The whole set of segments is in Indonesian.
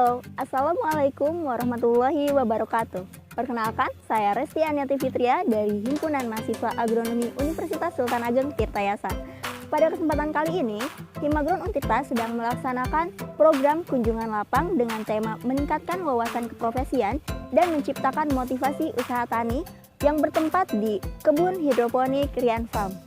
Halo, Assalamualaikum warahmatullahi wabarakatuh. Perkenalkan, saya Resti Aniati Fitria dari Himpunan Mahasiswa Agronomi Universitas Sultan Ageng Tirtayasa. Pada kesempatan kali ini, Himagron Untirta sedang melaksanakan program kunjungan lapang dengan tema meningkatkan wawasan keprofesian dan menciptakan motivasi usaha tani yang bertempat di Kebun Hidroponik Rian Farm.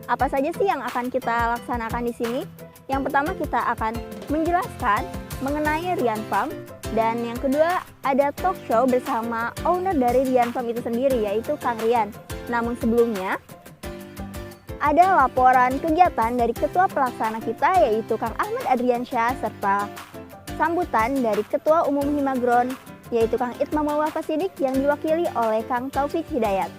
Apa saja sih yang akan kita laksanakan di sini? Yang pertama kita akan menjelaskan mengenai Rian Farm, dan yang kedua ada talk show bersama owner dari Rian Farm itu sendiri, yaitu Kang Rian. Namun sebelumnya ada laporan kegiatan dari ketua pelaksana kita, yaitu Kang Ahmad Adriansyah, serta sambutan dari ketua umum Himagron, yaitu Kang Itmamul Wafasidik yang diwakili oleh Kang Taufik Hidayat.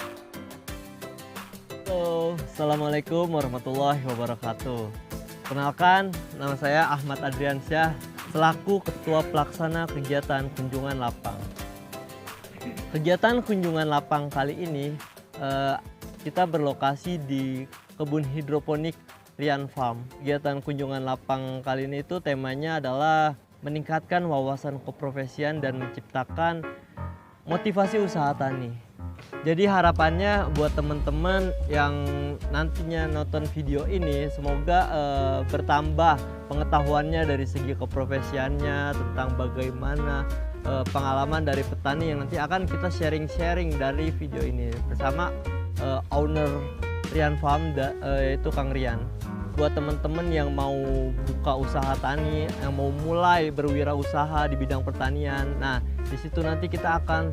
Halo, Assalamualaikum warahmatullahi wabarakatuh. Kenalkan, nama saya Ahmad Adriansyah selaku Ketua Pelaksana Kegiatan Kunjungan Lapang. Kegiatan Kunjungan Lapang kali ini kita berlokasi di Kebun Hidroponik Rian Farm. Kegiatan Kunjungan Lapang kali ini itu temanya adalah meningkatkan wawasan keprofesian dan menciptakan motivasi usaha tani. Jadi harapannya buat teman-teman yang nantinya nonton video ini semoga bertambah pengetahuannya dari segi keprofesiannya tentang bagaimana pengalaman dari petani yang nanti akan kita sharing-sharing dari video ini bersama owner Rian Farm, yaitu Kang Rian. Buat teman-teman yang mau buka usaha tani, yang mau mulai berwirausaha di bidang pertanian, nah di situ nanti kita akan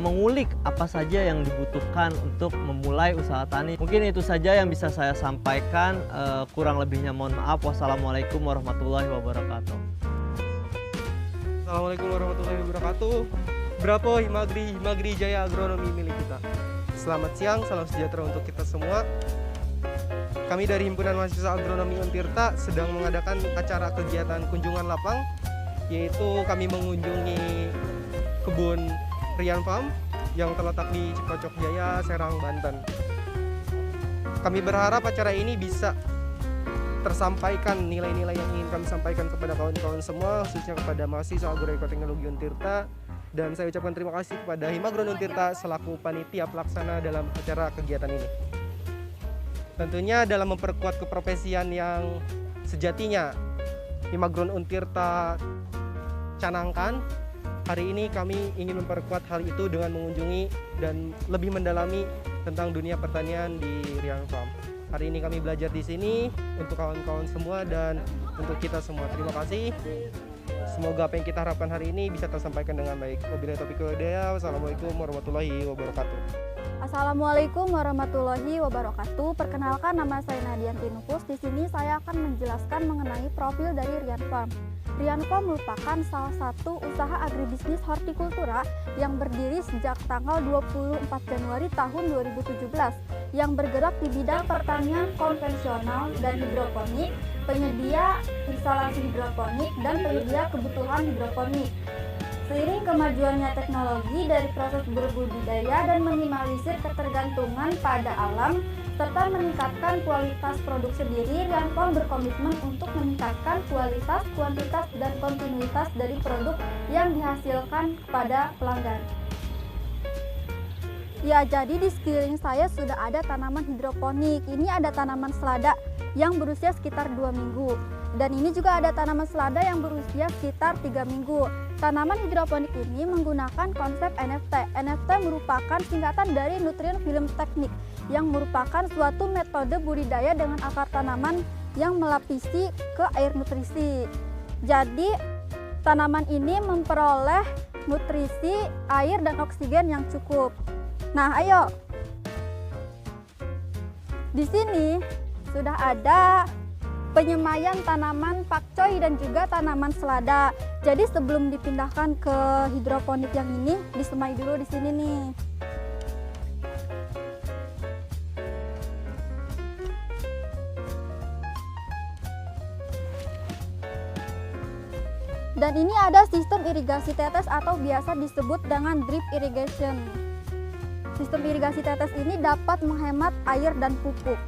mengulik apa saja yang dibutuhkan untuk memulai usaha tani. Mungkin itu saja yang bisa saya sampaikan, kurang lebihnya mohon maaf. Wassalamualaikum warahmatullahi wabarakatuh. Assalamualaikum warahmatullahi wabarakatuh. Bravo Himagri Jaya Agronomi milik kita. Selamat siang, salam sejahtera untuk kita semua. Kami dari Himpunan Mahasiswa Agronomi Untirta sedang mengadakan acara kegiatan kunjungan lapang, yaitu kami mengunjungi kebun Rian Farm yang terletak di Cikocok Jaya, Serang, Banten. Kami berharap acara ini bisa tersampaikan nilai-nilai yang ingin kami sampaikan kepada kawan-kawan semua, khususnya kepada mahasiswa Agroekoteknologi Untirta. Dan saya ucapkan terima kasih kepada Himagron Untirta selaku panitia pelaksana dalam acara kegiatan ini. Tentunya dalam memperkuat keprofesian yang sejatinya Himagron Untirta canangkan, hari ini kami ingin memperkuat hal itu dengan mengunjungi dan lebih mendalami tentang dunia pertanian di Rian Farm. Hari ini kami belajar di sini untuk kawan-kawan semua dan untuk kita semua. Terima kasih. Semoga apa yang kita harapkan hari ini bisa tersampaikan dengan baik. Wabillahi taufiq wal hidayah. Wassalamualaikum warahmatullahi wabarakatuh. Assalamualaikum warahmatullahi wabarakatuh. Perkenalkan, nama saya Nadianti Nufus. Di sini saya akan menjelaskan mengenai profil dari Rian Farm. Rian Farm merupakan salah satu usaha agribisnis hortikultura yang berdiri sejak tanggal 24 Januari tahun 2017 yang bergerak di bidang pertanian konvensional dan hidroponik, penyedia instalasi hidroponik, dan penyedia kebutuhan hidroponik. Seiring kemajuannya teknologi dari proses berbudidaya dan minimalisir ketergantungan pada alam, serta meningkatkan kualitas produk sendiri, Rian Farm berkomitmen untuk meningkatkan kualitas, kuantitas, dan kontinuitas dari produk yang dihasilkan kepada pelanggan. Ya, jadi di sekeliling saya sudah ada tanaman hidroponik. Ini ada tanaman selada yang berusia sekitar 2 minggu. Dan ini juga ada tanaman selada yang berusia sekitar 3 minggu. Tanaman hidroponik ini menggunakan konsep NFT. NFT merupakan singkatan dari Nutrient Film Technique, yang merupakan suatu metode budidaya dengan akar tanaman yang melapisi ke air nutrisi. Jadi, tanaman ini memperoleh nutrisi, air, dan oksigen yang cukup. Nah, ayo. Di sini sudah ada penyemaian tanaman pakcoy dan juga tanaman selada. Jadi sebelum dipindahkan ke hidroponik yang ini, disemai dulu di sini nih. Dan ini ada sistem irigasi tetes atau biasa disebut dengan drip irrigation. Sistem irigasi tetes ini dapat menghemat air dan pupuk.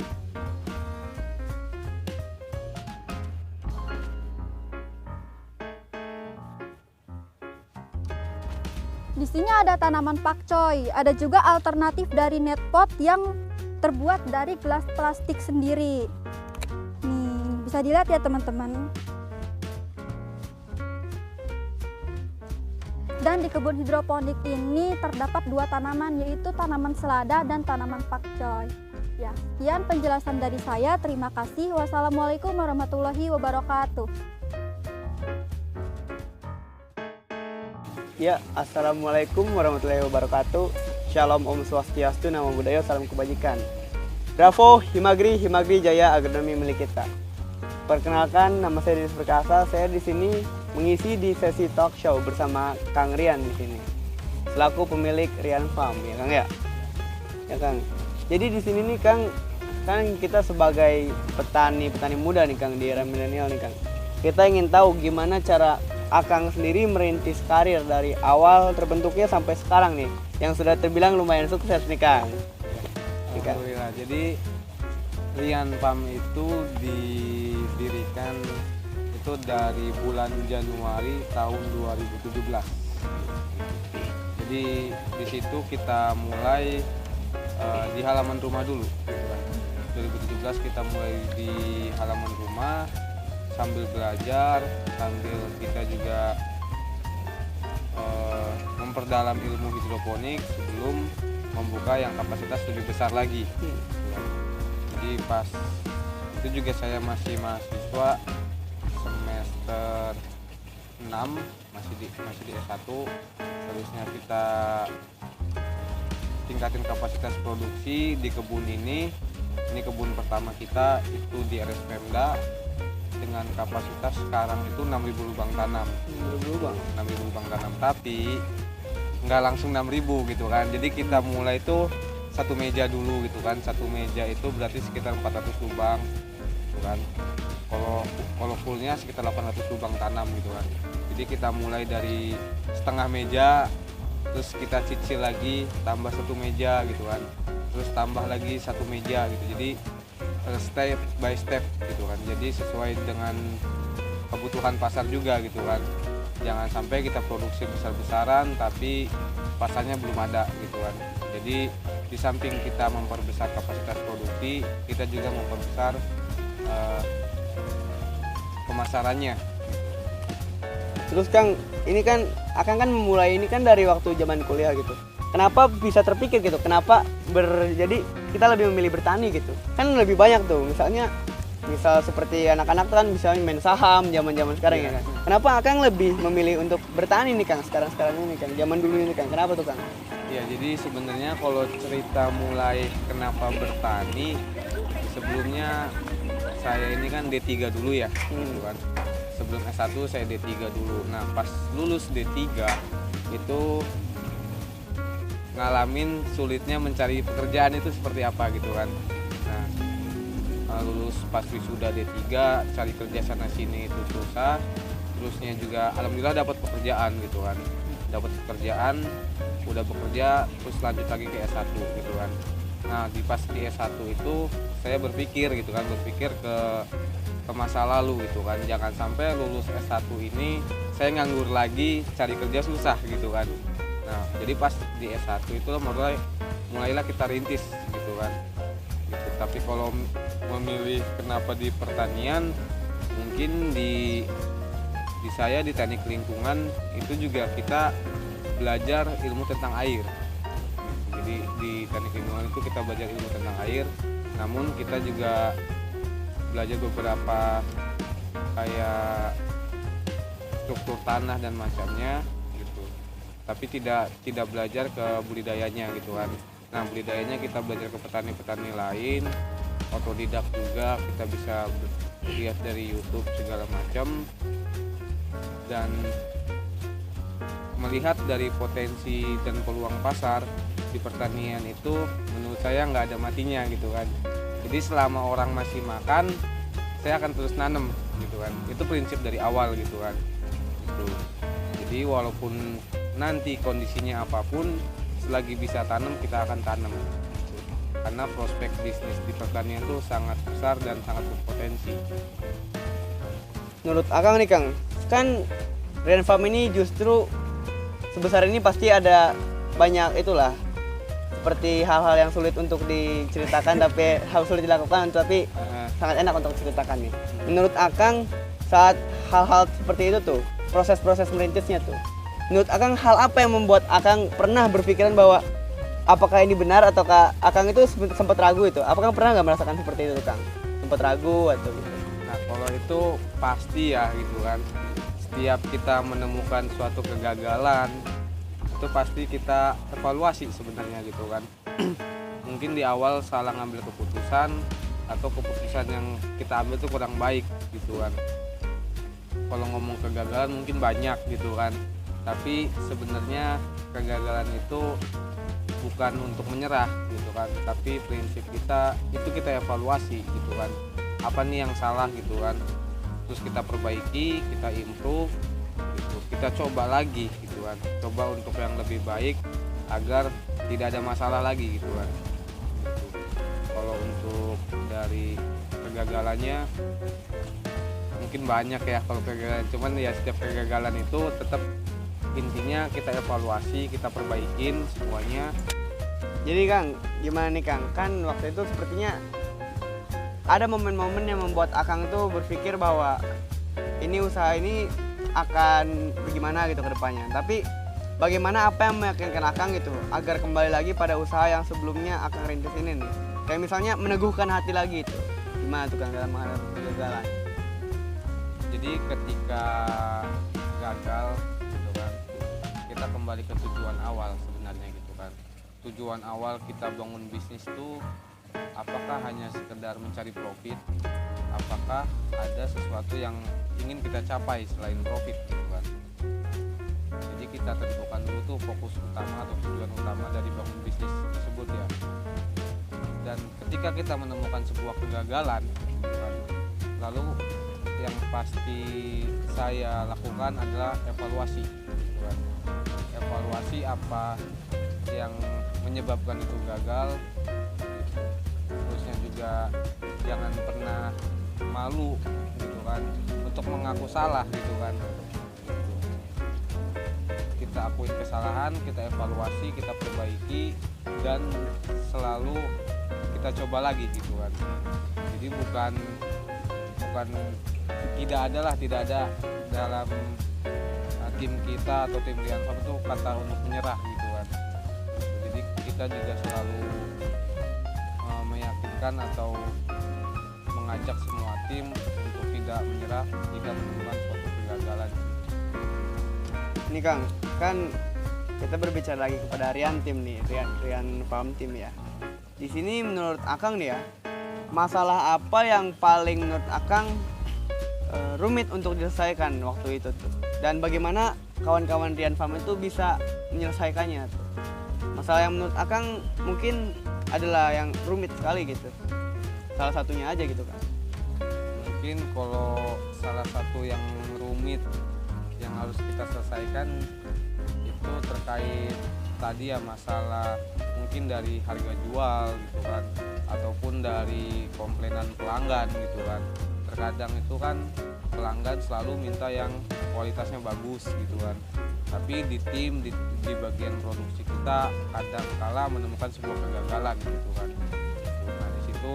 Di sini ada tanaman pakcoy, ada juga alternatif dari net pot yang terbuat dari gelas plastik sendiri. Nih, bisa dilihat ya teman-teman. Dan di kebun hidroponik ini terdapat 2 tanaman, yaitu tanaman selada dan tanaman pakcoy. Ya, sekian penjelasan dari saya. Terima kasih. Wassalamualaikum warahmatullahi wabarakatuh. Ya, assalamualaikum warahmatullahi wabarakatuh. Shalom Om Swastiastu, Namo Buddhaya, salam kebajikan. Bravo, Himagri Jaya Agronomi milik kita. Perkenalkan, nama saya Denis Perkasa. Saya di sini mengisi di sesi talk show bersama Kang Rian di sini. Selaku pemilik Rian Farm, ya Kang ya. Ya Kang. Jadi di sini nih Kang, kan kita sebagai petani muda nih Kang di era milenial nih Kang. Kita ingin tahu gimana cara Akang sendiri merintis karir dari awal terbentuknya sampai sekarang nih, yang sudah terbilang lumayan sukses nih Kang. Alhamdulillah. Jadi Rian Farm itu didirikan itu dari bulan Januari tahun 2017. Jadi di situ kita mulai di halaman rumah dulu. 2017 kita mulai di halaman rumah sambil belajar, sambil kita juga memperdalam ilmu hidroponik sebelum membuka yang kapasitas lebih besar lagi. Jadi pas itu juga saya masih mahasiswa semester 6, masih di S1. Terusnya kita tingkatin kapasitas produksi di kebun ini. Ini kebun pertama kita itu di RS Pemda dengan kapasitas sekarang itu 6.000 lubang tanam. 6.000 lubang tanam, tapi nggak langsung 6.000 gitu kan. Jadi kita mulai itu satu meja dulu gitu kan. Satu meja itu berarti sekitar 400 lubang gitu kan. Kalau fullnya sekitar 800 lubang tanam gitu kan. Jadi kita mulai dari setengah meja, terus kita cicil lagi tambah satu meja gitu kan, terus tambah lagi satu meja gitu. Jadi step by step gitu kan. Jadi sesuai dengan kebutuhan pasar juga gitu kan. Jangan sampai kita produksi besar-besaran tapi pasarnya belum ada gitu kan. Jadi di samping kita memperbesar kapasitas produksi, kita juga memperbesar pemasarannya. Terus Kang, ini kan Akang kan memulai ini kan dari waktu zaman kuliah gitu. Kenapa bisa terpikir gitu? Kenapa jadi kita lebih memilih bertani gitu? Kan lebih banyak tuh, misal seperti anak-anak kan bisa main saham zaman-zaman sekarang ya kan. Kenapa Akang lebih memilih untuk bertani nih Kang sekarang ini Kang? Zaman dulu ini Kang. Kenapa tuh Kang? Ya, jadi sebenarnya kalau cerita mulai kenapa bertani, sebelumnya saya ini kan D3 dulu ya, gitu kan. Sebelum S1 saya D3 dulu. Nah, pas lulus D3 itu ngalamin sulitnya mencari pekerjaan itu seperti apa gitu kan. Nah, lulus pas wisuda D3 cari kerja sana sini itu susah. Terusnya juga alhamdulillah dapat pekerjaan gitu kan. Dapat pekerjaan, udah bekerja terus lanjut lagi ke S1 gitu kan. Nah, pas di S1 itu saya berpikir gitu kan, ke masa lalu gitu kan. Jangan sampai lulus S1 ini saya nganggur lagi, cari kerja susah gitu kan. Nah, jadi pas di S1 itu mulailah kita rintis gitu kan. Gitu. Tapi kalau memilih kenapa di pertanian, mungkin di saya di teknik lingkungan itu juga kita belajar ilmu tentang air. Jadi di teknik lingkungan itu kita belajar ilmu tentang air, namun kita juga belajar beberapa kayak struktur tanah dan macamnya gitu. Tapi tidak belajar ke budidayanya gitu kan. Nah, budidayanya kita belajar ke petani-petani lain, otodidak juga, kita bisa lihat dari YouTube segala macam dan melihat dari potensi dan peluang pasar di pertanian itu menurut saya nggak ada matinya gitu kan. Jadi selama orang masih makan, saya akan terus nanam gitu kan. Itu prinsip dari awal gitu kan. Gitu. Jadi walaupun nanti kondisinya apapun, selagi bisa tanam kita akan tanam. Gitu. Karena prospek bisnis di pertanian itu sangat besar dan sangat berpotensi. Menurut Akang nih Kang, kan Rian Farm ini justru sebesar ini pasti ada banyak itulah, seperti hal-hal yang sulit untuk diceritakan tapi hal sulit dilakukan tapi sangat enak untuk diceritakan nih. Menurut Akang saat hal-hal seperti itu tuh, proses-proses merintisnya tuh, menurut Akang hal apa yang membuat Akang pernah berpikiran bahwa apakah ini benar ataukah Akang itu sempat ragu itu? Apakah pernah nggak merasakan seperti itu tuh, Kang? Sempat ragu atau gitu? Nah, kalau itu pasti ya gitu kan. Setiap kita menemukan suatu kegagalan, itu pasti kita evaluasi sebenarnya gitu kan. Mungkin di awal salah ngambil keputusan atau keputusan yang kita ambil itu kurang baik gitu kan. Kalau ngomong kegagalan mungkin banyak gitu kan, tapi sebenarnya kegagalan itu bukan untuk menyerah gitu kan, tapi prinsip kita itu kita evaluasi gitu kan, apa nih yang salah gitu kan, terus kita perbaiki, kita improve gitu. Kita coba lagi gitu kan, coba untuk yang lebih baik agar tidak ada masalah lagi gitu kan gitu. Kalau untuk dari kegagalannya mungkin banyak ya kalau kegagalan, cuman ya setiap kegagalan itu tetap intinya kita evaluasi, kita perbaikin semuanya. Jadi Kang, gimana nih Kang? Kan waktu itu sepertinya ada momen-momen yang membuat Akang tuh berpikir bahwa ini usaha ini akan bagaimana gitu ke depannya. Tapi bagaimana apa yang meyakinkan Akang gitu agar kembali lagi pada usaha yang sebelumnya Akang rintis ini nih? Kayak misalnya meneguhkan hati lagi itu. Gimana tuh Kang dalam menghadapi kegagalan? Jadi ketika gagal gitu kan, kita kembali ke tujuan awal sebenarnya gitu kan. Tujuan awal kita bangun bisnis itu apakah hanya sekedar mencari profit, apakah ada sesuatu yang ingin kita capai selain profit gitu kan. Jadi kita tentukan dulu tuh fokus utama atau tujuan utama dari bangun bisnis tersebut ya. Dan ketika kita menemukan sebuah kegagalan gitu kan, lalu yang pasti saya lakukan adalah evaluasi gitu kan. Evaluasi apa yang menyebabkan itu gagal gitu. Terusnya juga jangan pernah malu gitu kan untuk mengaku salah gitu kan gitu. Kita akuin kesalahan, kita evaluasi, kita perbaiki, dan selalu kita coba lagi gitu kan. Jadi bukan tidak ada dalam tim kita atau tim Rian Farm itu kata untuk menyerah gitu kan. Jadi kita juga selalu meyakinkan atau mengajak semua tim untuk tidak menyerah jika menemukan suatu kegagalan. Ini Kang, kan kita berbicara lagi kepada Rian Tim nih, Rian Farm Tim ya. Di sini menurut Akang nih ya, masalah apa yang paling menurut Akang rumit untuk diselesaikan waktu itu tuh? Dan bagaimana kawan-kawan Rian Farm itu bisa menyelesaikannya tuh? Masalah yang menurut Akang mungkin adalah yang rumit sekali gitu. Salah satunya aja gitu kan. Mungkin kalau salah satu yang rumit yang harus kita selesaikan itu terkait tadi ya masalah mungkin dari harga jual gitu kan, ataupun dari komplainan pelanggan gitu kan. Terkadang itu kan pelanggan selalu minta yang kualitasnya bagus gitu kan, tapi di tim di bagian produksi kita kadang kala menemukan sebuah kegagalan gitu kan. Nah di situ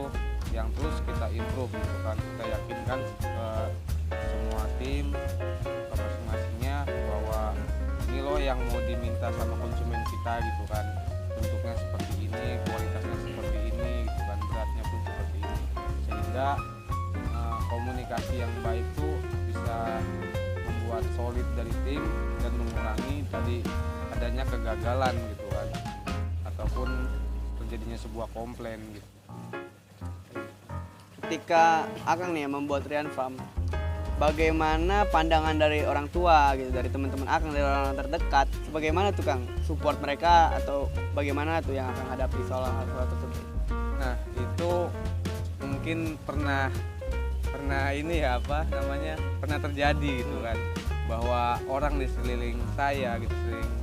yang terus kita improve gitu kan, kita yakinkan ke semua tim ke masing-masingnya bahwa ini loh yang mau diminta sama konsumen kita gitu kan, bentuknya seperti ini, kualitasnya seperti ini gitu kan, beratnya pun seperti ini, sehingga komunikasi yang baik tuh bisa membuat solid dari tim dan mengurangi tadi adanya kegagalan gitu kan, ataupun terjadinya sebuah komplain gitu. Ketika Akang nih membuat Rian Farm, bagaimana pandangan dari orang tua gitu, dari teman-teman Akang, dari orang terdekat, bagaimana tuh Kang support mereka atau bagaimana tuh yang akan hadapi soal hal tersebut? Nah itu mungkin pernah ini ya pernah terjadi gitu kan, bahwa orang di sekeliling saya gitu, sekeliling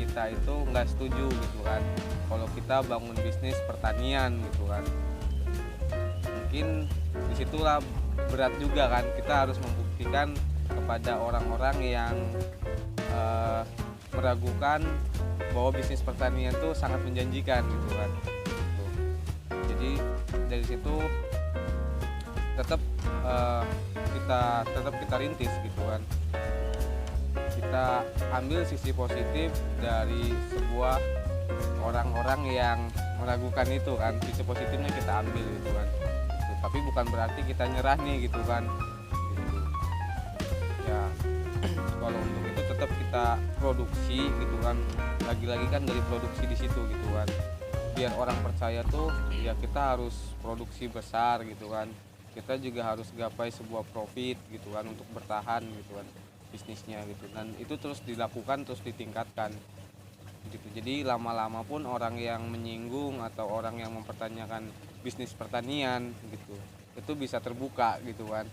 kita itu nggak setuju gitu kan kalau kita bangun bisnis pertanian gitu kan. Mungkin disitulah berat juga kan, kita harus membuktikan kepada orang-orang yang meragukan bahwa bisnis pertanian tuh sangat menjanjikan gitu kan. Gitu. Jadi dari situ tetap kita rintis gitu kan. Kita ambil sisi positif dari sebuah orang-orang yang meragukan itu kan, sisi positifnya kita ambil gitu kan. Gitu. Tapi bukan berarti kita nyerah nih gitu kan. Gitu. Ya kalau untuk itu tetap kita produksi gitu kan. Lagi-lagi kan dari produksi di situ gitu kan. Biar orang percaya tuh ya kita harus produksi besar gitu kan. Kita juga harus gapai sebuah profit gitu kan untuk bertahan gitu kan bisnisnya gitu, dan itu terus dilakukan, terus ditingkatkan gitu. Jadi lama-lama pun orang yang menyinggung atau orang yang mempertanyakan bisnis pertanian gitu itu bisa terbuka gitu kan,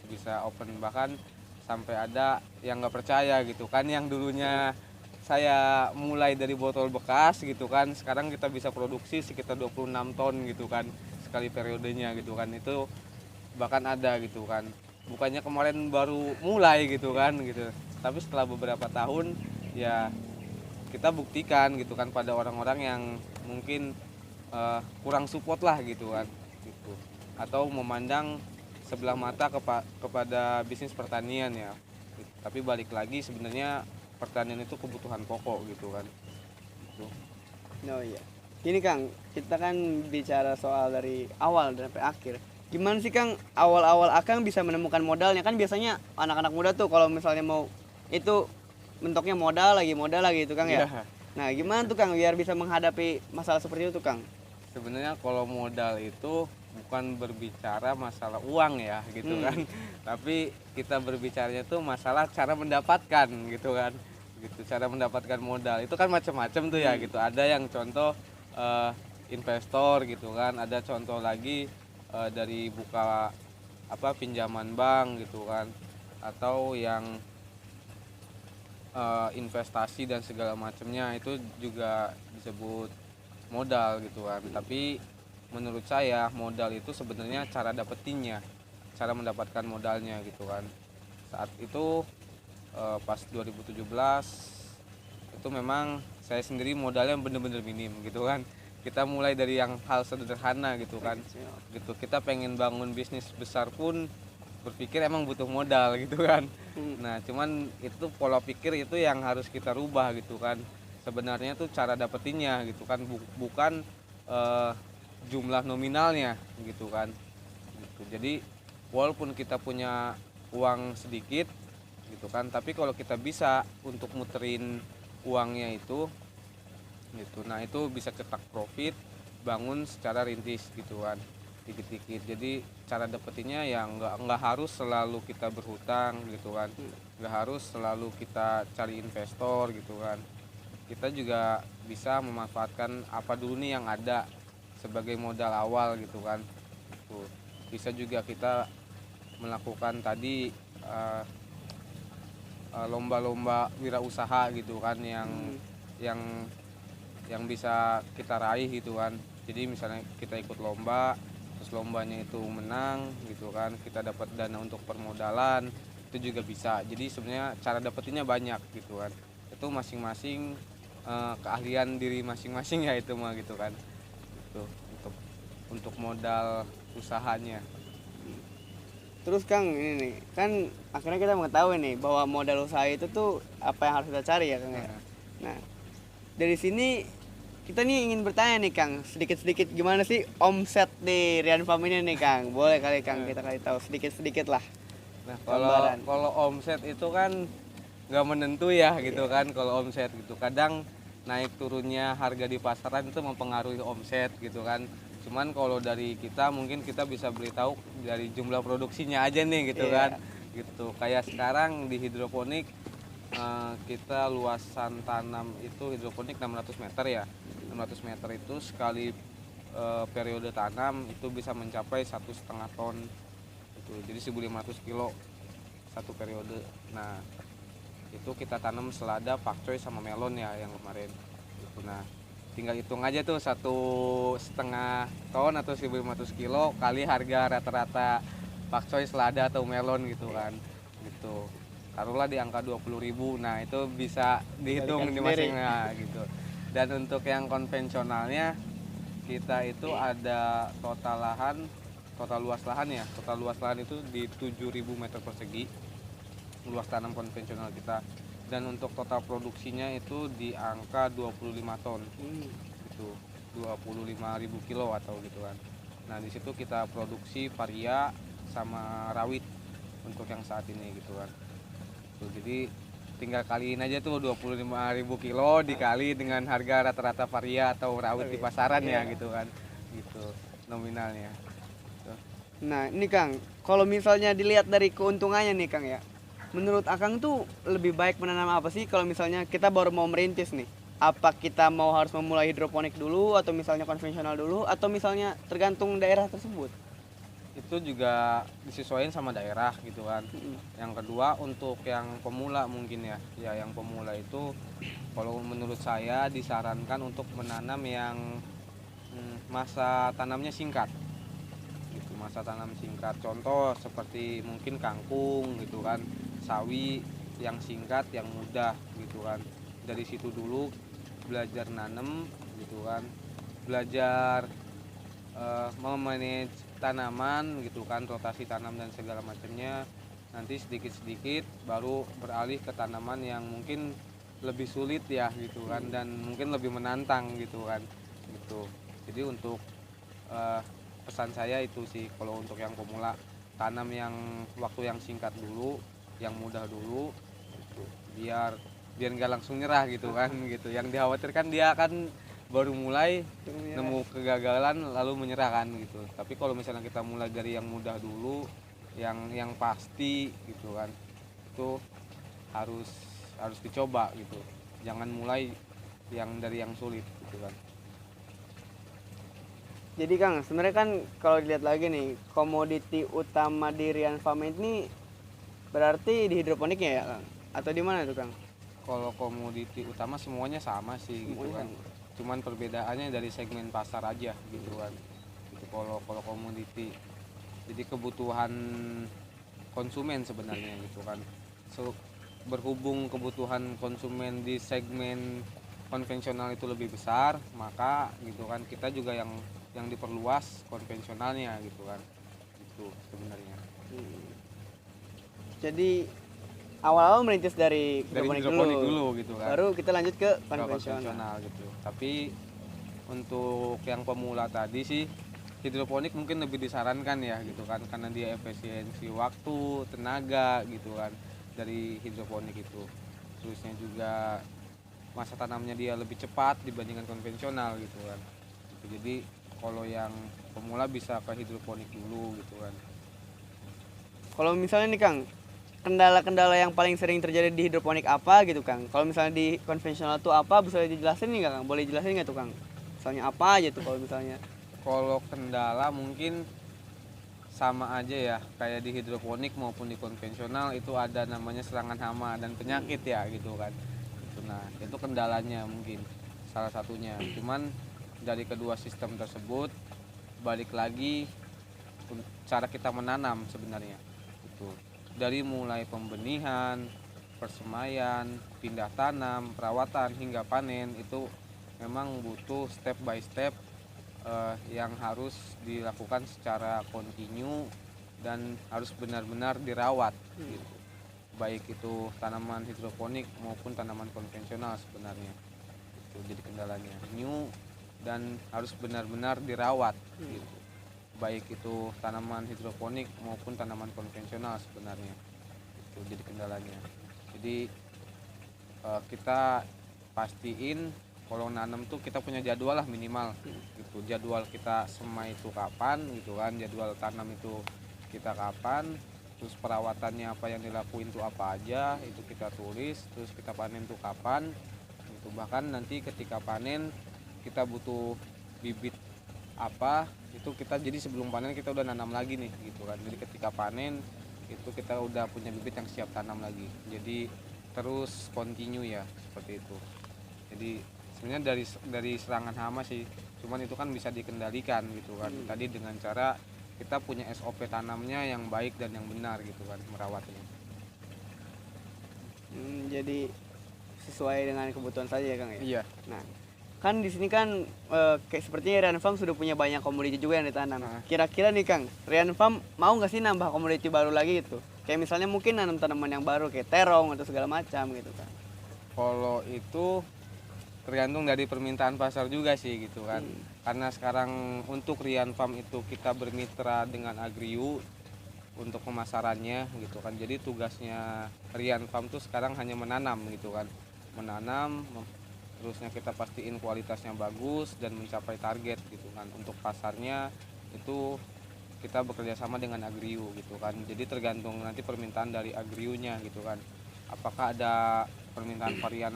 bisa open, bahkan sampai ada yang nggak percaya gitu kan, yang dulunya saya mulai dari botol bekas gitu kan, sekarang kita bisa produksi sekitar 26 ton gitu kan sekali periodenya gitu kan. Itu bahkan ada gitu kan, bukannya kemarin baru mulai gitu kan gitu, tapi setelah beberapa tahun ya kita buktikan gitu kan pada orang-orang yang mungkin kurang support lah gitu kan gitu, atau memandang sebelah mata kepada bisnis pertanian ya gitu. Tapi balik lagi sebenarnya pertanian itu kebutuhan pokok gitu kan gitu. Oh iya. Gini Kang, kita kan bicara soal dari awal dan sampai akhir. Gimana sih Kang awal-awal Akang bisa menemukan modalnya? Kan biasanya anak-anak muda tuh kalau misalnya mau itu bentuknya modal lagi itu Kang ya. Iya. Nah, gimana tuh Kang biar bisa menghadapi masalah seperti itu tuh Kang? Sebenarnya kalau modal itu bukan berbicara masalah uang ya gitu kan. Tapi kita berbicaranya tuh masalah cara mendapatkan gitu kan. Gitu, cara mendapatkan modal. Itu kan macam-macam tuh ya gitu. Ada yang contoh investor gitu kan, ada contoh lagi dari buka pinjaman bank gitu kan, atau yang investasi dan segala macamnya, itu juga disebut modal gitu kan. Tapi menurut saya modal itu sebenarnya cara dapetinnya, cara mendapatkan modalnya gitu kan. Saat itu pas 2017 itu memang saya sendiri modalnya bener-bener minim gitu kan. Kita mulai dari yang hal sederhana gitu kan gitu. Kita pengen bangun bisnis besar pun berpikir emang butuh modal gitu kan. Nah cuman itu pola pikir itu yang harus kita rubah gitu kan. Sebenarnya tuh cara dapetinnya gitu kan, bukan jumlah nominalnya gitu kan gitu. Jadi walaupun kita punya uang sedikit gitu kan, tapi kalau kita bisa untuk muterin uangnya itu gitu, nah itu bisa ketak profit, bangun secara rintis gitu kan, dikit-dikit. Jadi cara dapetinnya ya nggak harus selalu kita berhutang gitu kan, nggak harus selalu kita cari investor gitu kan. Kita juga bisa memanfaatkan apa dulu nih yang ada sebagai modal awal gitu kan. Bisa juga kita melakukan tadi lomba-lomba wirausaha gitu kan, yang bisa kita raih gitu kan. Jadi misalnya kita ikut lomba, terus lombanya itu menang gitu kan, kita dapat dana untuk permodalan, itu juga bisa. Jadi sebenarnya cara dapetinnya banyak gitu kan. Itu masing-masing keahlian diri masing-masing ya itu mah gitu kan. Itu untuk modal usahanya. Terus Kang, ini nih, kan akhirnya kita mengetahui nih bahwa modal usaha itu tuh apa yang harus kita cari ya Kang ya. Nah, dari sini kita nih ingin bertanya nih Kang, sedikit-sedikit gimana sih omset di Rian Farm ini nih Kang? Boleh kali Kang kita kasih tahu sedikit-sedikit lah. Nah, Gambaran. kalau omset itu kan nggak menentu ya gitu kan. Kalau omset gitu kadang naik turunnya harga di pasaran itu mempengaruhi omset gitu kan. Cuman kalau dari kita mungkin kita bisa beritahu dari jumlah produksinya aja nih gitu kan. Gitu. Kayak sekarang di hidroponik kita luasan tanam itu hidroponik 600 meter ya. 600 meter itu sekali periode tanam itu bisa mencapai 1,5 ton gitu. Jadi 1.500 kilo satu periode. Nah itu kita tanam selada, pakcoy sama melon ya yang kemarin gitu. Nah tinggal hitung aja tuh 1,5 ton atau 1.500 kilo kali harga rata-rata pakcoy, selada atau melon gitu kan gitu. taruhlah di angka 20.000. Nah itu bisa dihitung di Sendiri. masing-masing gitu. Dan untuk yang konvensionalnya kita itu ada total luas lahan itu di 7.000 meter persegi luas tanam konvensional kita. Dan untuk total produksinya itu di angka 25 ton gitu, 25.000 kilo atau gitu kan. Nah di situ kita produksi varia sama rawit untuk yang saat ini gitu kan. Tuh, jadi tinggal kaliin aja tuh 25.000 kilo dikali dengan harga rata-rata varia atau rawit di pasaran ya gitu kan, gitu nominalnya. Tuh. Nah ini Kang, kalau misalnya dilihat dari keuntungannya nih Kang ya, menurut Akang tuh lebih baik menanam apa sih kalau misalnya kita baru mau merintis nih? Apa kita mau harus memulai hidroponik dulu atau misalnya konvensional dulu atau misalnya tergantung daerah tersebut? Itu juga disesuaikan sama daerah gitu kan. Yang kedua untuk yang pemula mungkin ya yang pemula itu kalau menurut saya disarankan untuk menanam yang masa tanamnya singkat gitu, masa tanam singkat. Contoh seperti mungkin kangkung gitu kan, sawi yang singkat yang mudah gitu kan. Dari situ dulu belajar nanam gitu kan, belajar memanage tanaman gitu kan, rotasi tanam dan segala macamnya. Nanti sedikit-sedikit baru beralih ke tanaman yang mungkin lebih sulit ya gitu kan, dan mungkin lebih menantang gitu kan gitu. Jadi untuk pesan saya itu sih, kalau untuk yang pemula tanam yang waktu yang singkat dulu, yang mudah dulu gitu. biar nggak langsung nyerah gitu kan gitu. Yang dikhawatirkan dia akan baru mulai nemu kegagalan lalu menyerah kan gitu. Tapi kalau misalnya kita mulai dari yang mudah dulu, yang pasti gitu kan, itu harus dicoba gitu. Jangan mulai dari yang sulit gitu kan. Jadi Kang, sebenarnya kan kalau dilihat lagi nih, komoditi utama di Rian Farm ini berarti di hidroponiknya ya Kang? Atau di mana tuh Kang? Kalau komoditi utama semuanya sama sih gitu kan. Cuman perbedaannya dari segmen pasar aja gitu kan. Gitu kalau komoditi. Jadi kebutuhan konsumen sebenarnya gitu kan. Berhubung kebutuhan konsumen di segmen konvensional itu lebih besar, maka gitu kan kita juga yang diperluas konvensionalnya gitu kan. Itu sebenarnya. Jadi awal-awal merintis dari hidroponik dulu gitu kan. baru kita lanjut ke Ke konvensional. gitu. Tapi untuk yang pemula tadi sih hidroponik mungkin lebih disarankan ya gitu kan, karena dia efisiensi waktu, tenaga gitu kan dari hidroponik itu. Terusnya juga masa tanamnya dia lebih cepat dibandingkan konvensional gitu kan. Jadi kalau yang pemula bisa ke hidroponik dulu gitu kan. Kalau misalnya nih Kang, kendala-kendala yang paling sering terjadi di hidroponik apa gitu Kang? Kalau misalnya di konvensional tuh apa, bisa dijelasin nih Kang? Boleh jelasin nggak tuh Kang? Misalnya apa aja tuh kalau misalnya? Kalau kendala mungkin sama aja ya, kayak di hidroponik maupun di konvensional itu ada namanya serangan hama dan penyakit ya gitu kan. Nah itu kendalanya mungkin salah satunya. Cuman dari kedua sistem tersebut balik lagi cara kita menanam sebenarnya itu. Dari mulai pembenihan, persemaian, pindah tanam, perawatan hingga panen itu memang butuh step by step yang harus dilakukan secara kontinu dan harus benar-benar dirawat gitu. Baik itu tanaman hidroponik maupun tanaman konvensional sebenarnya. Itu jadi kendalanya. New dan harus benar-benar dirawat gitu. Baik itu tanaman hidroponik maupun tanaman konvensional sebenarnya. Itu jadi kendalanya. Jadi kita pastiin kalau nanam tuh kita punya jadwal lah minimal gitu. Jadwal kita semai itu kapan gitu kan, jadwal tanam itu kita kapan, terus perawatannya apa yang dilakuin tuh apa aja itu kita tulis, terus kita panen tuh kapan gitu. Bahkan nanti ketika panen kita butuh bibit apa itu kita, jadi sebelum panen kita udah nanam lagi nih gitu kan. Jadi ketika panen itu kita udah punya bibit yang siap tanam lagi. Jadi terus continue ya seperti itu. Jadi sebenarnya dari serangan hama sih, cuman itu kan bisa dikendalikan gitu kan. Tadi dengan cara kita punya SOP tanamnya yang baik dan yang benar gitu kan, merawatnya. Jadi sesuai dengan kebutuhan saja ya Kang ya. Iya. Nah, kan di sini kan kayak sepertinya Rian Farm sudah punya banyak komoditi juga yang ditanam. Nah. Kira-kira nih Kang, Rian Farm mau nggak sih nambah komoditi baru lagi gitu? Kayak misalnya mungkin nanam tanaman yang baru kayak terong atau segala macam gitu kan. Kalau itu tergantung dari permintaan pasar juga sih gitu kan. Karena sekarang untuk Rian Farm itu kita bermitra dengan Agriu untuk pemasarannya gitu kan. Jadi tugasnya Rian Farm tuh sekarang hanya menanam gitu kan. Menanam, terusnya kita pastiin kualitasnya bagus dan mencapai target gitu kan. Untuk pasarnya itu kita bekerja sama dengan Agriu gitu kan. Jadi tergantung nanti permintaan dari Agriunya gitu kan. Apakah ada permintaan varian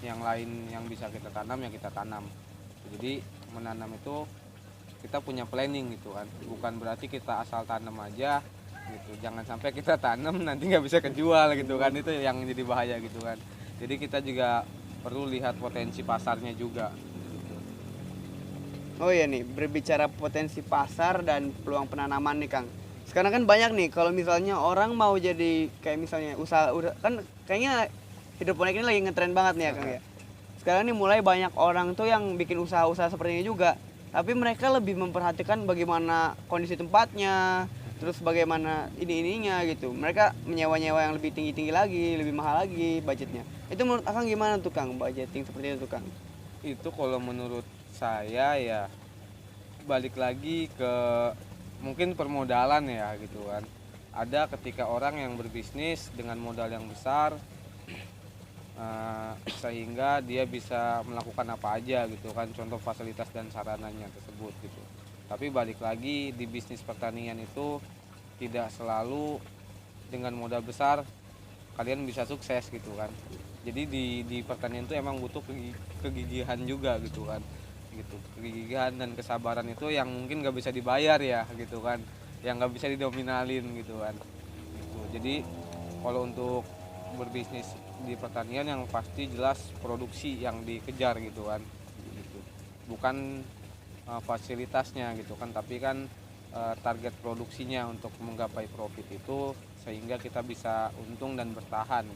yang lain yang bisa kita tanam, ya kita tanam. Jadi menanam itu kita punya planning gitu kan, bukan berarti kita asal tanam aja gitu. Jangan sampai kita tanam nanti nggak bisa kejual gitu kan, itu yang jadi bahaya gitu kan. Jadi kita juga perlu lihat potensi pasarnya juga gitu. Oh iya nih, berbicara potensi pasar dan peluang penanaman nih Kang. Sekarang kan banyak nih kalau misalnya orang mau jadi kayak misalnya usaha kan kayaknya hidroponik ini lagi ngetren banget nih ya Kang ya. Sekarang nih mulai banyak orang tuh yang bikin usaha-usaha seperti ini juga. Tapi mereka lebih memperhatikan bagaimana kondisi tempatnya, terus bagaimana ininya gitu. Mereka menyewa-nyewa yang lebih tinggi-tinggi lagi, lebih mahal lagi budgetnya. Itu menurut Akang gimana tuh Kang, budgeting seperti itu Kang? Itu kalau menurut saya ya balik lagi ke mungkin permodalan ya gitu kan. Ada ketika orang yang berbisnis dengan modal yang besar, sehingga dia bisa melakukan apa aja gitu kan, contoh fasilitas dan sarananya tersebut gitu. Tapi balik lagi di bisnis pertanian itu tidak selalu dengan modal besar kalian bisa sukses gitu kan. Jadi di pertanian itu emang butuh kegigihan juga gitu kan, gitu. Kegigihan dan kesabaran itu yang mungkin nggak bisa dibayar ya gitu kan, yang nggak bisa dinominalin gitu kan gitu. Jadi kalau untuk berbisnis di pertanian yang pasti jelas produksi yang dikejar gitu kan gitu. Bukan fasilitasnya gitu kan, tapi kan target produksinya untuk menggapai profit itu sehingga kita bisa untung dan bertahan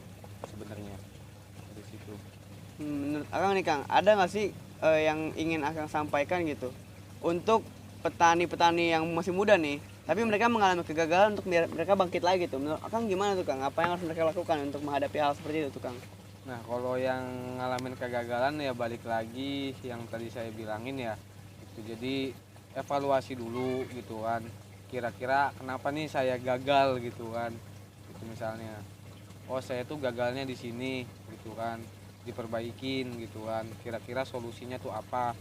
sebenarnya dari situ. Menurut Akang nih Kang, ada nggak sih yang ingin Akang sampaikan gitu untuk petani-petani yang masih muda nih, tapi mereka mengalami kegagalan untuk mereka bangkit lagi tuh. Menurut Akang gimana tuh Kang? Apa yang harus mereka lakukan untuk menghadapi hal seperti itu tuh Kang? Nah kalau yang ngalamin kegagalan ya balik lagi yang tadi saya bilangin ya gitu. Jadi evaluasi dulu gitu kan, kira-kira kenapa nih saya gagal gitu kan gitu. Misalnya oh saya tuh gagalnya di sini gitu kan, diperbaikin gitu kan, kira-kira solusinya tuh apa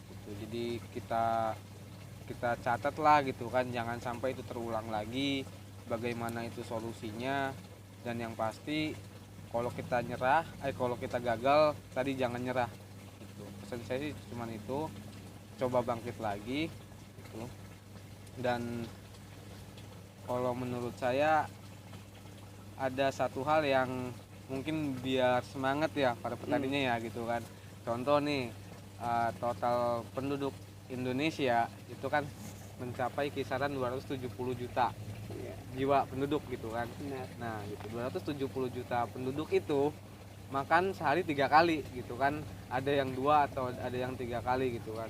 gitu. Jadi kita catat lah gitu kan, jangan sampai itu terulang lagi, bagaimana itu solusinya. Dan yang pasti kalau kita kalau kita gagal tadi jangan nyerah gitu. Pesan saya sih cuman itu, coba bangkit lagi gitu. Dan kalau menurut saya ada satu hal yang mungkin biar semangat ya para petaninya ya gitu kan. Contoh nih, total penduduk Indonesia itu kan mencapai kisaran 270 juta jiwa penduduk gitu kan. Nah gitu, 270 juta penduduk itu makan sehari 3 kali gitu kan, ada yang 2 atau ada yang 3 kali gitu kan.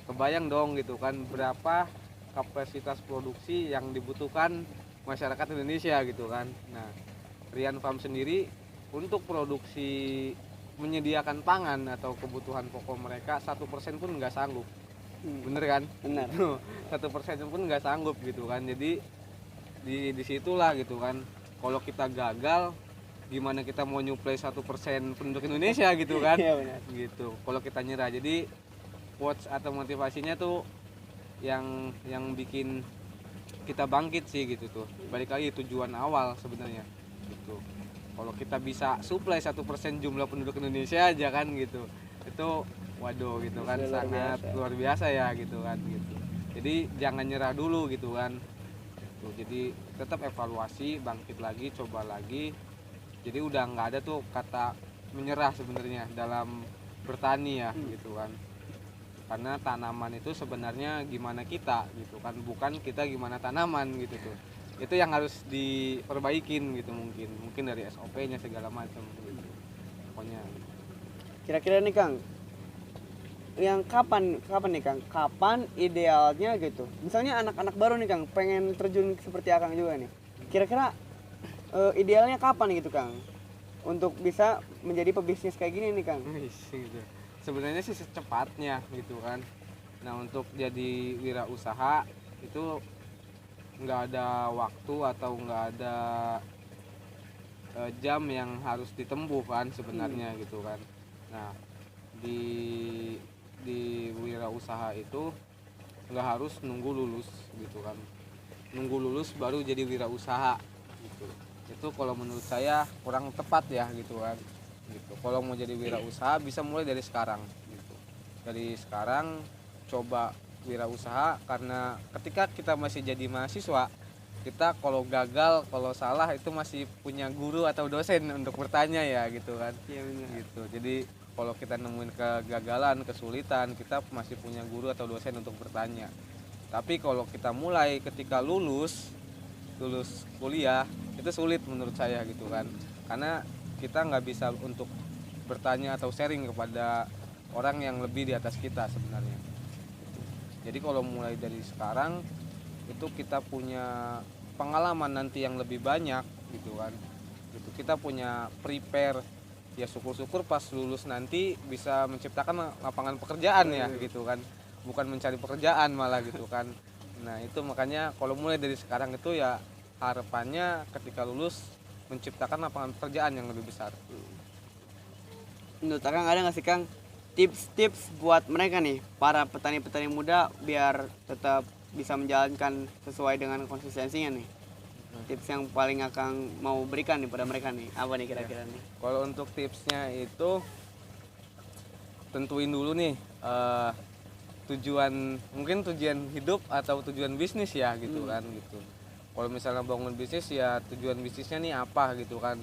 Kebayang dong gitu kan berapa kapasitas produksi yang dibutuhkan masyarakat Indonesia gitu kan. Nah Rian Farm sendiri untuk produksi menyediakan pangan atau kebutuhan pokok mereka 1% pun nggak sanggup. Bener kan? Benar. 1% pun nggak sanggup gitu kan. Jadi di situlah gitu kan, kalau kita gagal gimana kita mau nyuplai 1% penduduk Indonesia gitu kan. Iya benar. Gitu kalau kita nyerah. Jadi quotes atau motivasinya tuh yang bikin kita bangkit sih gitu tuh. Balik lagi tujuan awal sebenarnya gitu. Kalau kita bisa suplai 1% jumlah penduduk Indonesia aja kan gitu, itu waduh gitu kan, sangat luar biasa ya gitu kan gitu. Jadi jangan nyerah dulu gitu kan gitu. Jadi tetap evaluasi, bangkit lagi, coba lagi. Jadi udah nggak ada tuh kata menyerah sebenarnya dalam bertani ya gitu kan. Karena tanaman itu sebenarnya gimana kita gitu kan, bukan kita gimana tanaman gitu tuh. itu yang harus diperbaikin gitu, mungkin dari SOP-nya segala macam gitu. Pokoknya Kira-kira nih Kang, yang kapan nih Kang? Kapan idealnya gitu? Misalnya anak-anak baru nih Kang, pengen terjun seperti Akang juga nih. Kira-kira idealnya kapan gitu Kang? Untuk bisa menjadi pebisnis kayak gini nih Kang. gitu. Sebenarnya sih secepatnya gitu kan. Nah, untuk jadi wirausaha itu nggak ada waktu atau nggak ada jam yang harus ditempuh kan sebenarnya gitu kan. Nah, di wirausaha itu nggak harus nunggu lulus gitu kan, nunggu lulus baru jadi wirausaha gitu. Itu kalau menurut saya kurang tepat ya gitu kan gitu. Kalau mau jadi wirausaha bisa mulai dari sekarang gitu, dari sekarang coba wirausaha, karena ketika kita masih jadi mahasiswa kita kalau gagal, kalau salah itu masih punya guru atau dosen untuk bertanya ya gitu kan. Iya benar. Gitu. Jadi kalau kita nemuin kegagalan, kesulitan, kita masih punya guru atau dosen untuk bertanya. Tapi kalau kita mulai ketika lulus kuliah, itu sulit menurut saya gitu kan. Karena kita nggak bisa untuk bertanya atau sharing kepada orang yang lebih di atas kita sebenarnya. Jadi kalau mulai dari sekarang itu kita punya pengalaman nanti yang lebih banyak gitu kan. Gitu. Kita punya prepare, ya syukur-syukur pas lulus nanti bisa menciptakan lapangan pekerjaan ya gitu kan, bukan mencari pekerjaan malah gitu kan. Nah itu makanya kalau mulai dari sekarang itu ya harapannya ketika lulus menciptakan lapangan pekerjaan yang lebih besar. Menurut Akang ada nggak sih Kang tips-tips buat mereka nih, para petani-petani muda biar tetap bisa menjalankan sesuai dengan konsistensinya nih? Tips yang paling Akang mau berikan nih pada mereka nih, apa nih kira-kira nih? Kalau untuk tipsnya itu tentuin dulu nih mungkin tujuan hidup atau tujuan bisnis ya gitu kan gitu. Kalau misalnya bangun bisnis ya tujuan bisnisnya nih apa gitu kan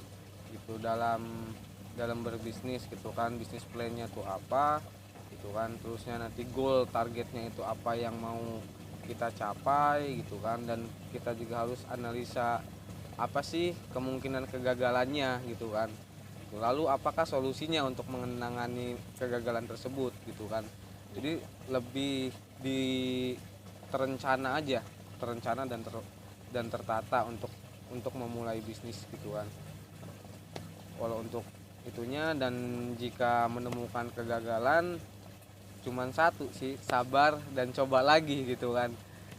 gitu, dalam berbisnis gitu kan, bisnis plan-nya tuh apa gitu kan, terusnya nanti goal targetnya itu apa yang mau kita capai gitu kan, dan kita juga harus analisa apa sih kemungkinan kegagalannya gitu kan. Lalu apakah solusinya untuk menangani kegagalan tersebut gitu kan. Jadi lebih terencana aja, terencana dan tertata untuk memulai bisnis gitu kan. Kalau untuk itunya, dan jika menemukan kegagalan cuman satu sih, sabar dan coba lagi gitu kan.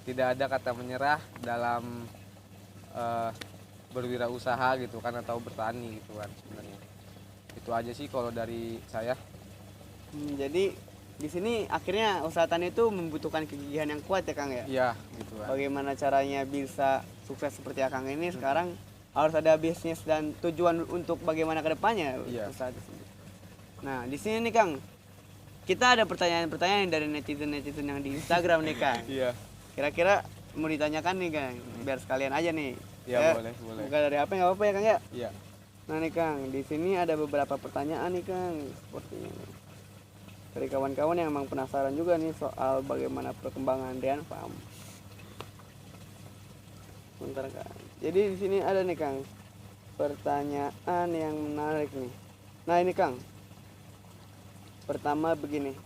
Tidak ada kata menyerah dalam berwirausaha gitu kan, atau bertani gitu kan sebenarnya. Itu aja sih kalau dari saya. Jadi di sini akhirnya usaha tani itu membutuhkan kegigihan yang kuat ya Kang ya. Iya gitu kan. Bagaimana caranya bisa sukses seperti Akang ini sekarang harus ada bisnis dan tujuan untuk bagaimana kedepannya usaha tersebut. Nah di sini nih Kang, kita ada pertanyaan-pertanyaan dari netizen yang di Instagram nih Kang. Iya. Kira-kira mau ditanyakan nih Kang, biar sekalian aja nih. Iya boleh. Buka dari apa nggak apa-apa ya Kang ya. Iya. Nah nih Kang, di sini ada beberapa pertanyaan nih Kang, sepertinya nih. Dari kawan-kawan yang emang penasaran juga nih soal bagaimana perkembangan Rian Farm. Bentar Kang. Jadi di sini ada nih Kang pertanyaan yang menarik nih. Nah ini Kang, pertama begini.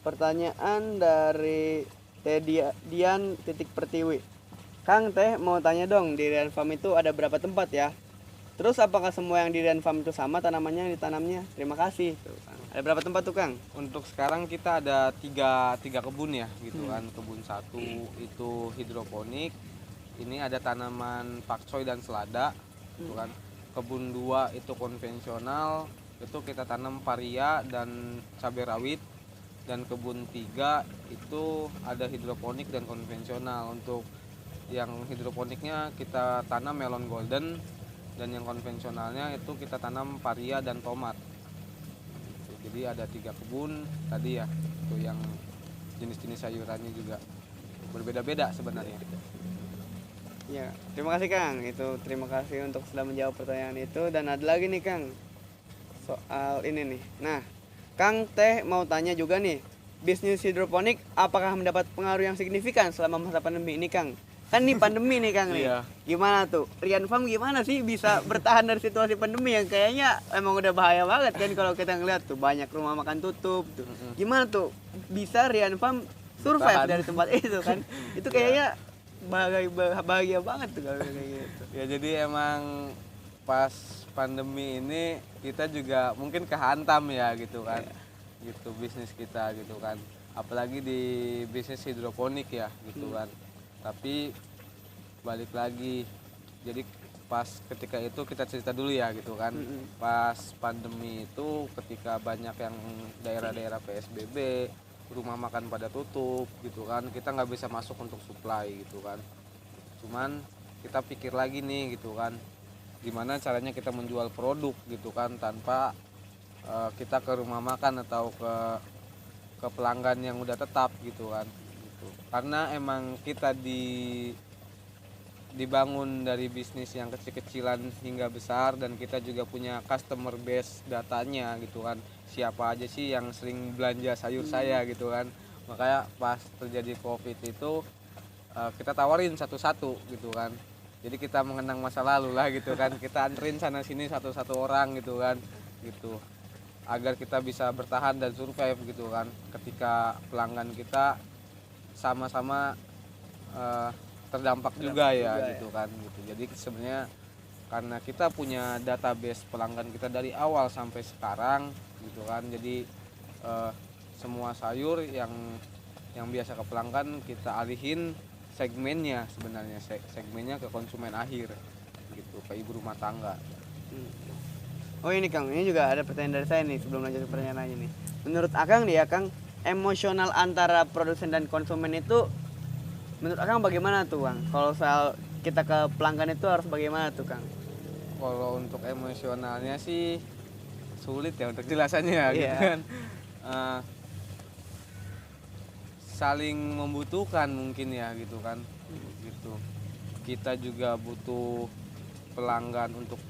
Pertanyaan dari Dian titik Pertiwi. Kang Teh mau tanya dong, di Rian Farm itu ada berapa tempat ya? Terus apakah semua yang di Rian Farm itu sama tanamannya yang ditanamnya? Terima kasih. Tuh, Kang. Ada berapa tempat tuh Kang? Untuk sekarang kita ada tiga kebun ya gitu kan. Kebun satu itu hidroponik, ini ada tanaman pakcoy dan selada gitu kan. Kebun 2 itu konvensional, itu kita tanam paria dan cabai rawit. Dan kebun 3 itu ada hidroponik dan konvensional. Untuk yang hidroponiknya kita tanam melon golden, dan yang konvensionalnya itu kita tanam paria dan tomat. Jadi ada 3 kebun tadi ya, itu yang jenis-jenis sayurannya juga berbeda-beda sebenarnya. Ya, terima kasih Kang. Itu terima kasih untuk sudah menjawab pertanyaan itu. Dan ada lagi nih Kang, soal ini nih. Nah, Kang Teh mau tanya juga nih, bisnis hidroponik apakah mendapat pengaruh yang signifikan selama masa pandemi ini Kang? Kan nih pandemi nih Kang nih. Iya. Gimana tuh? Rian Farm gimana sih bisa bertahan dari situasi pandemi yang kayaknya emang udah bahaya banget kan kalau kita ngeliat tuh banyak rumah makan tutup tuh. Gimana tuh bisa Rian Farm survive Bertahan. dari tempat itu kan? Itu kayaknya bahagia banget tuh kalau kayak gitu. Ya jadi emang pas pandemi ini kita juga mungkin kehantam ya gitu kan. Gitu bisnis kita gitu kan. Apalagi di bisnis hidroponik ya gitu kan. Tapi balik lagi, jadi pas ketika itu kita cerita dulu ya gitu kan. Pas pandemi itu ketika banyak yang daerah-daerah PSBB, rumah makan pada tutup gitu kan, kita nggak bisa masuk untuk supply gitu kan. Cuman kita pikir lagi nih gitu kan, gimana caranya kita menjual produk gitu kan tanpa kita ke rumah makan atau ke pelanggan yang udah tetap gitu kan. Karena emang kita dibangun dari bisnis yang kecil-kecilan hingga besar, dan kita juga punya customer base datanya gitu kan, siapa aja sih yang sering belanja sayur saya gitu kan. Makanya pas terjadi COVID itu kita tawarin satu-satu gitu kan, jadi kita mengenang masa lalu lah gitu kan, kita anterin sana sini satu-satu orang gitu kan, gitu agar kita bisa bertahan dan survive gitu kan ketika pelanggan kita sama-sama terdampak juga ya gitu kan gitu. Jadi sebenarnya karena kita punya database pelanggan kita dari awal sampai sekarang gitu kan, jadi semua sayur yang biasa ke pelanggan kita alihin segmennya, sebenarnya segmennya ke konsumen akhir gitu, ke ibu rumah tangga. Oh ini Kang, ini juga ada pertanyaan dari saya nih sebelum lanjut ke pertanyaan lain nih. Menurut Akang nih ya Kang, emosional antara produsen dan konsumen itu menurut Akang bagaimana tuh Kang? Kalau soal kita ke pelanggan itu harus bagaimana tuh Kang? Kalau untuk emosionalnya sih sulit ya untuk jelasannya gitu kan. Saling membutuhkan mungkin ya gitu kan. Gitu. Kita juga butuh pelanggan untuk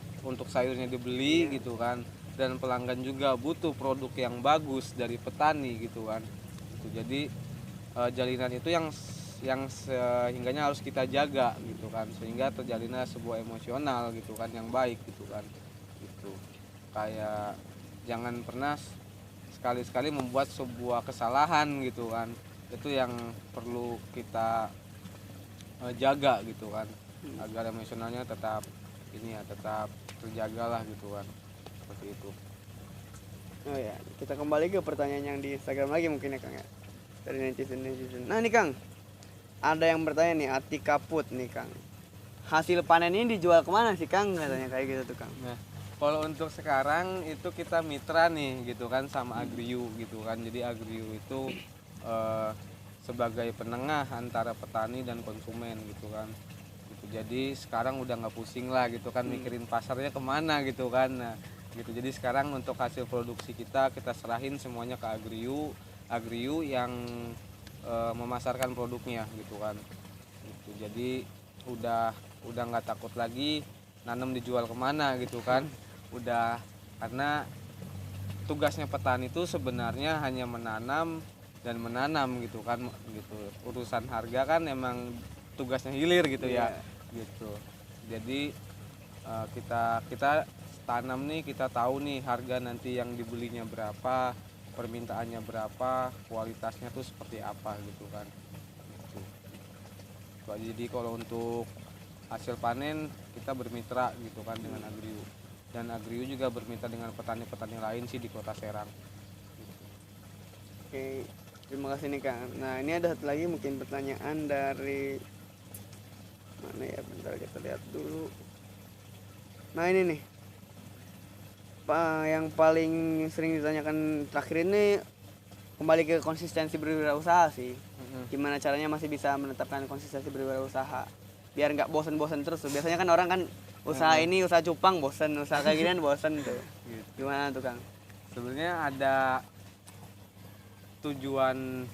sayurnya dibeli gitu kan, dan pelanggan juga butuh produk yang bagus dari petani gitu kan. Gitu. Jadi jalinan itu yang sehingganya harus kita jaga gitu kan, sehingga terjalinlah sebuah emosional gitu kan yang baik gitu kan. Gitu. Kayak jangan pernah sekali-sekali membuat sebuah kesalahan gitu kan, itu yang perlu kita jaga gitu kan, agar emosionalnya tetap tetap terjaga lah gitu kan, seperti itu. Oh ya, kita kembali ke pertanyaan yang di Instagram lagi mungkin ya Kang ya, dari netizen. Nah nih Kang, ada yang bertanya nih, Atika Put nih Kang, hasil panen ini dijual kemana sih Kang, katanya kayak gitu tuh Kang. Nah, kalau untuk sekarang itu kita mitra nih gitu kan sama Agriu gitu kan. Jadi Agriu itu sebagai penengah antara petani dan konsumen gitu kan. Gitu. Jadi sekarang udah nggak pusing lah gitu kan mikirin pasarnya kemana gitu kan. Nah, gitu. Jadi sekarang untuk hasil produksi kita serahin semuanya ke Agriu yang memasarkan produknya gitu kan. Gitu. Jadi udah nggak takut lagi nanam dijual kemana gitu kan. Udah, karena tugasnya petani itu sebenarnya hanya menanam dan menanam gitu kan, gitu. Urusan harga kan emang tugasnya hilir gitu ya, gitu. Jadi kita tanam nih, kita tahu nih harga nanti yang dibelinya berapa, permintaannya berapa, kualitasnya tuh seperti apa gitu kan. Gitu. Jadi kalau untuk hasil panen kita bermitra gitu kan dengan Agriu, dan Agriu juga bermitra dengan petani-petani lain sih di Kota Serang. Oke, terima kasih nih Kang. Nah ini ada satu lagi mungkin pertanyaan dari mana ya, bentar kita lihat dulu. Nah ini nih, yang paling sering ditanyakan terakhir ini kembali ke konsistensi berwirausaha sih. Gimana caranya masih bisa menetapkan konsistensi berwirausaha biar nggak bosen-bosen terus tuh. Biasanya kan orang kan usaha ini, usaha cupang bosen, usaha kayak gini bosen tuh. Gimana tuh Kang? Sebenarnya ada tujuan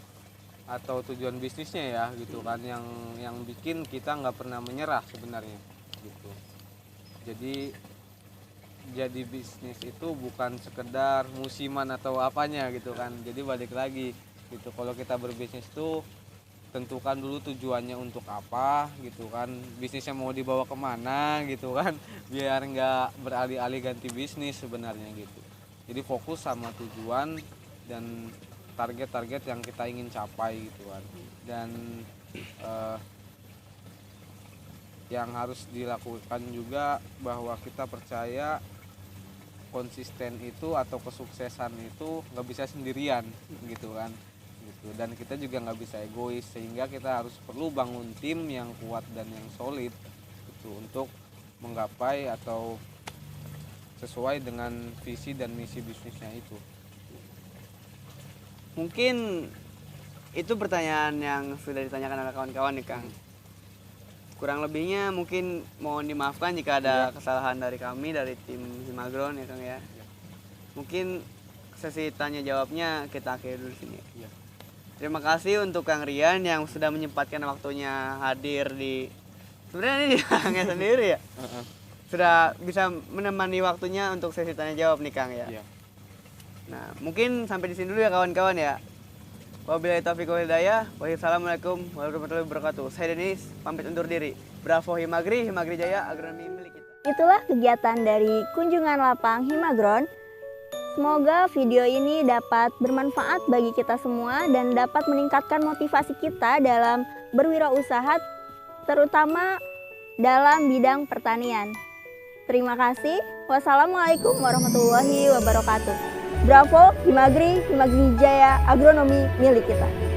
bisnisnya ya gitu kan, yang bikin kita nggak pernah menyerah sebenarnya gitu. Jadi bisnis itu bukan sekedar musiman atau apanya gitu kan. Jadi balik lagi gitu, kalau kita berbisnis tuh tentukan dulu tujuannya untuk apa gitu kan, bisnisnya mau dibawa kemana gitu kan, biar nggak beralih-alih ganti bisnis sebenarnya gitu. Jadi fokus sama tujuan dan target-target yang kita ingin capai gitu kan. Dan yang harus dilakukan juga bahwa kita percaya konsisten itu atau kesuksesan itu nggak bisa sendirian gitu kan gitu. Dan kita juga nggak bisa egois, sehingga kita harus perlu bangun tim yang kuat dan yang solid gitu untuk menggapai atau sesuai dengan visi dan misi bisnisnya itu. Mungkin itu pertanyaan yang sudah ditanyakan oleh kawan-kawan nih Kang. Kurang lebihnya mungkin mohon dimaafkan jika ada kesalahan dari kami, dari tim Himagron ya Kang ya. Mungkin sesi tanya jawabnya kita akhiri dulu sini. Iya. Terima kasih untuk Kang Rian yang sudah menyempatkan waktunya hadir di, sebenarnya ini di belakangnya sendiri ya. Sudah bisa menemani waktunya untuk sesi tanya jawab nih Kang ya. Iya. Nah, mungkin sampai di sini dulu ya kawan-kawan ya. Wabillahi taufiq wal hidayah. Wassalamualaikum warahmatullahi wabarakatuh. Saya Denis pamit undur diri. Bravo Himagri, Himagri Jaya, agronomi milik kita. Itulah kegiatan dari kunjungan lapang Himagron. Semoga video ini dapat bermanfaat bagi kita semua dan dapat meningkatkan motivasi kita dalam berwirausaha, terutama dalam bidang pertanian. Terima kasih. Wassalamualaikum warahmatullahi wabarakatuh. Bravo Himagri, Himagri Jaya, agronomi milik kita.